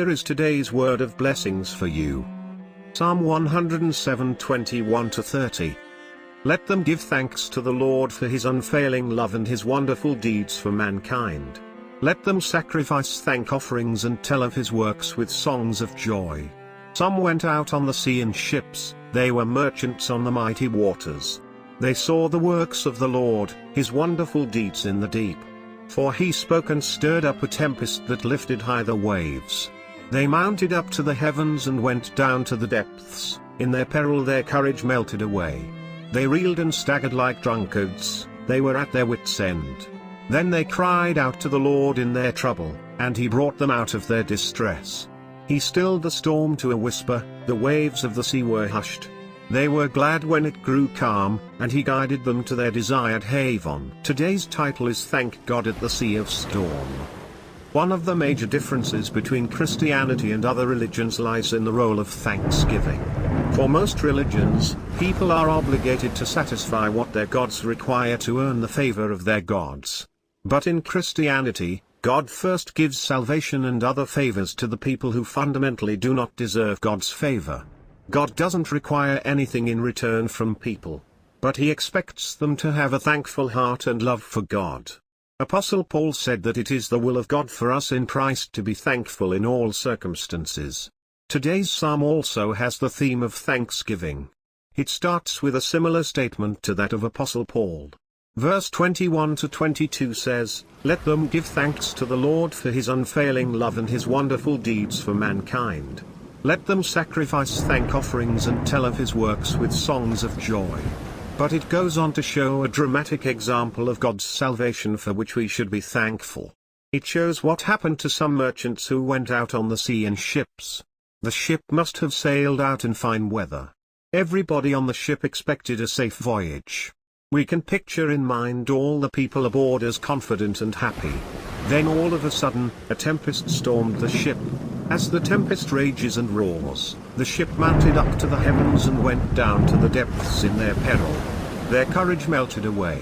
here is today's word of blessings for you. Psalm 107:21-30. Let them give thanks to the Lord for his unfailing love and his wonderful deeds for mankind. Let them sacrifice thank offerings and tell of his works with songs of joy. Some went out on the sea in ships, they were merchants on the mighty waters. They saw the works of the Lord, his wonderful deeds in the deep. For he spoke and stirred up a tempest that lifted high the waves. They mounted up to the heavens and went down to the depths, in their peril their courage melted away. They reeled and staggered like drunkards, they were at their wits' end. Then they cried out to the Lord in their trouble, and he brought them out of their distress. He stilled the storm to a whisper, the waves of the sea were hushed. They were glad when it grew calm, and he guided them to their desired haven. Today's title is Thank God at the Sea of Storm. One of the major differences between Christianity and other religions lies in the role of thanksgiving. For most religions, people are obligated to satisfy what their gods require to earn the favor of their gods. But in Christianity, God first gives salvation and other favors to the people who fundamentally do not deserve God's favor. God doesn't require anything in return from people, but he expects them to have a thankful heart and love for God. Apostle Paul said that it is the will of God for us in Christ to be thankful in all circumstances. Today's psalm also has the theme of thanksgiving. It starts with a similar statement to that of Apostle Paul. Verse 21-22 says, Let them give thanks to the Lord for his unfailing love and his wonderful deeds for mankind. Let them sacrifice thank offerings and tell of his works with songs of joy. But it goes on to show a dramatic example of God's salvation for which we should be thankful. It shows what happened to some merchants who went out on the sea in ships. The ship must have sailed out in fine weather. Everybody on the ship expected a safe voyage. We can picture in mind all the people aboard as confident and happy. Then all of a sudden, a tempest stormed the ship. As the tempest rages and roars, the ship mounted up to the heavens and went down to the depths in their peril. Their courage melted away.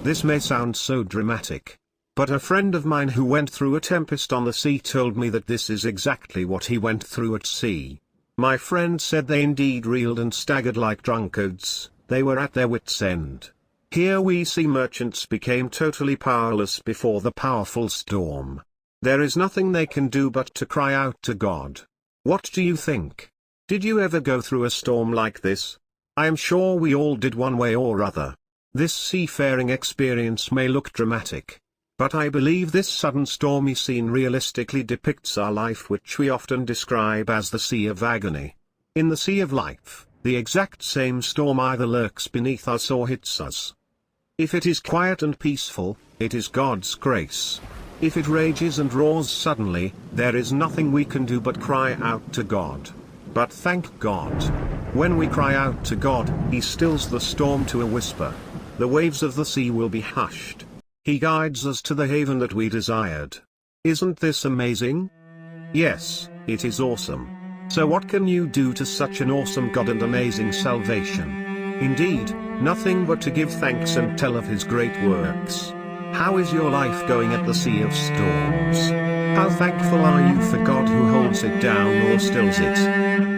This may sound so dramatic, but a friend of mine who went through a tempest on the sea told me that this is exactly what he went through at sea. My friend said they indeed reeled and staggered like drunkards, they were at their wits' end. Here we see merchants became totally powerless before the powerful storm. There is nothing they can do but to cry out to God. What do you think? Did you ever go through a storm like this? I am sure we all did one way or other. This seafaring experience may look dramatic, but I believe this sudden stormy scene realistically depicts our life, which we often describe as the sea of agony. In the sea of life, the exact same storm either lurks beneath us or hits us. If it is quiet and peaceful, it is God's grace. If it rages and roars suddenly, there is nothing we can do but cry out to God. But thank God. When we cry out to God, he stills the storm to a whisper. The waves of the sea will be hushed. He guides us to the haven that we desired. Isn't this amazing? Yes, it is awesome. So what can you do to such an awesome God and amazing salvation? Indeed, nothing but to give thanks and tell of his great works. How is your life going at the sea of storms? How thankful are you for God who holds it down or stills it?